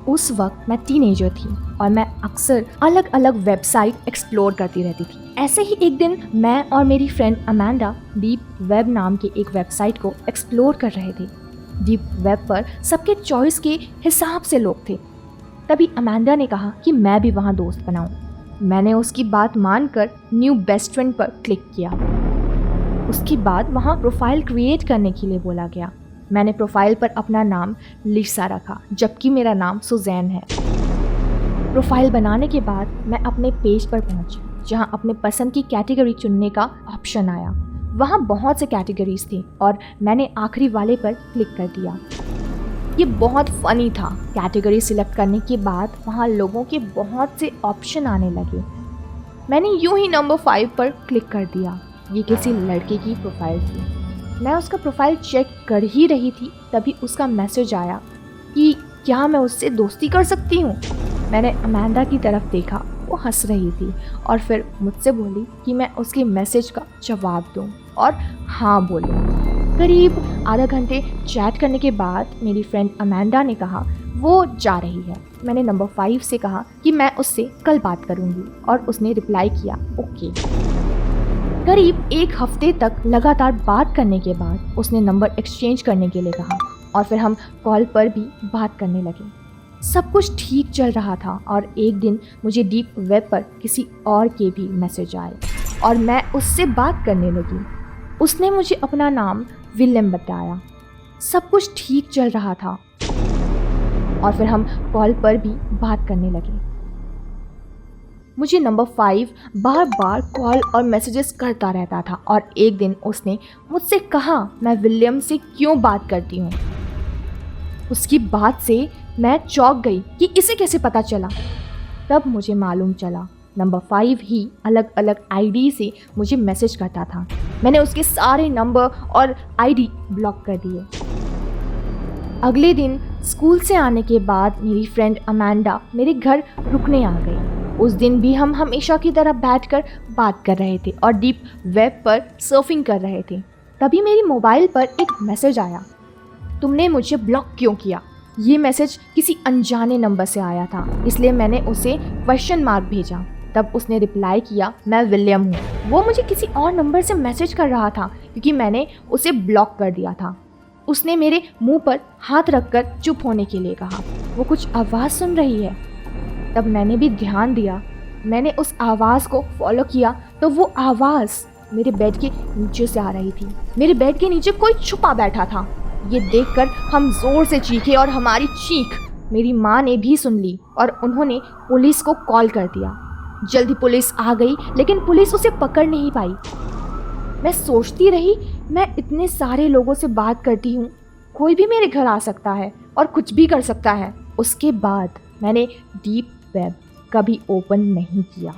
उस वक्त मैं टीनेजर थी और मैं अक्सर अलग अलग वेबसाइट एक्सप्लोर करती रहती थी। ऐसे ही एक दिन मैं और मेरी फ्रेंड अमांडा डीप वेब नाम के एक वेबसाइट को एक्सप्लोर कर रहे थे। डीप वेब पर सबके चॉइस के हिसाब से लोग थे। तभी अमांडा ने कहा कि मैं भी वहाँ दोस्त बनाऊं। मैंने उसकी बात मानकर न्यू बेस्ट फ्रेंड पर क्लिक किया। उसके बाद वहाँ प्रोफाइल क्रिएट करने के लिए बोला गया। मैंने प्रोफाइल पर अपना नाम लिसा रखा, जबकि मेरा नाम सुजैन है। प्रोफाइल बनाने के बाद मैं अपने पेज पर पहुंची, जहां अपने पसंद की कैटेगरी चुनने का ऑप्शन आया। वहां बहुत से कैटेगरीज थी और मैंने आखिरी वाले पर क्लिक कर दिया। ये बहुत फ़नी था। कैटेगरी सिलेक्ट करने के बाद वहाँ लोगों के बहुत से ऑप्शन आने लगे। मैंने यूं ही नंबर 5 पर क्लिक कर दिया। ये किसी लड़के की प्रोफाइल थी। मैं उसका प्रोफाइल चेक कर ही रही थी, तभी उसका मैसेज आया कि क्या मैं उससे दोस्ती कर सकती हूँ। मैंने अमांडा की तरफ देखा, वो हंस रही थी और फिर मुझसे बोली कि मैं उसके मैसेज का जवाब दूँ और हाँ बोलूँ। करीब आधा घंटे चैट करने के बाद मेरी फ्रेंड अमांडा ने कहा वो जा रही है। मैंने नंबर 5 से कहा कि मैं उससे कल बात करूँगी और उसने रिप्लाई किया ओके। करीब एक हफ्ते तक लगातार बात करने के बाद उसने नंबर एक्सचेंज करने के लिए कहा और फिर हम कॉल पर भी बात करने लगे। सब कुछ ठीक चल रहा था और एक दिन मुझे डीप वेब पर किसी और के भी मैसेज आए और मैं उससे बात करने लगी। उसने मुझे अपना नाम विलियम बताया। सब कुछ ठीक चल रहा था और फिर हम कॉल पर भी बात करने लगे। मुझे नंबर 5 बार बार कॉल और मैसेजेस करता रहता था और एक दिन उसने मुझसे कहा मैं विलियम से क्यों बात करती हूँ। उसकी बात से मैं चौंक गई कि इसे कैसे पता चला। तब मुझे मालूम चला नंबर 5 ही अलग अलग आईडी से मुझे मैसेज करता था। मैंने उसके सारे नंबर और आईडी ब्लॉक कर दिए। अगले दिन स्कूल से आने के बाद मेरी फ्रेंड अमांडा मेरे घर रुकने आ गई। उस दिन भी हम हमेशा की तरह बैठकर बात कर रहे थे और डीप वेब पर सर्फिंग कर रहे थे। तभी मेरी मोबाइल पर एक मैसेज आया, तुमने मुझे ब्लॉक क्यों किया। ये मैसेज किसी अनजाने नंबर से आया था, इसलिए मैंने उसे क्वेश्चन मार्क भेजा। तब उसने रिप्लाई किया मैं विलियम हूँ। वो मुझे किसी और नंबर से मैसेज कर रहा था क्योंकि मैंने उसे ब्लॉक कर दिया था। उसने मेरे मुंह पर हाथ रखकर चुप होने के लिए कहा। वो कुछ आवाज़ सुन रही है। तब मैंने भी ध्यान दिया। मैंने उस आवाज़ को फॉलो किया तो वो आवाज़ मेरे बेड के नीचे से आ रही थी। मेरे बेड के नीचे कोई छुपा बैठा था। ये देखकर हम ज़ोर से चीखे और हमारी चीख मेरी माँ ने भी सुन ली और उन्होंने पुलिस को कॉल कर दिया। जल्दी पुलिस आ गई लेकिन पुलिस उसे पकड़ नहीं पाई। मैं सोचती रही मैं इतने सारे लोगों से बात करती हूँ, कोई भी मेरे घर आ सकता है और कुछ भी कर सकता है। उसके बाद मैंने डीप वेब कभी ओपन नहीं किया।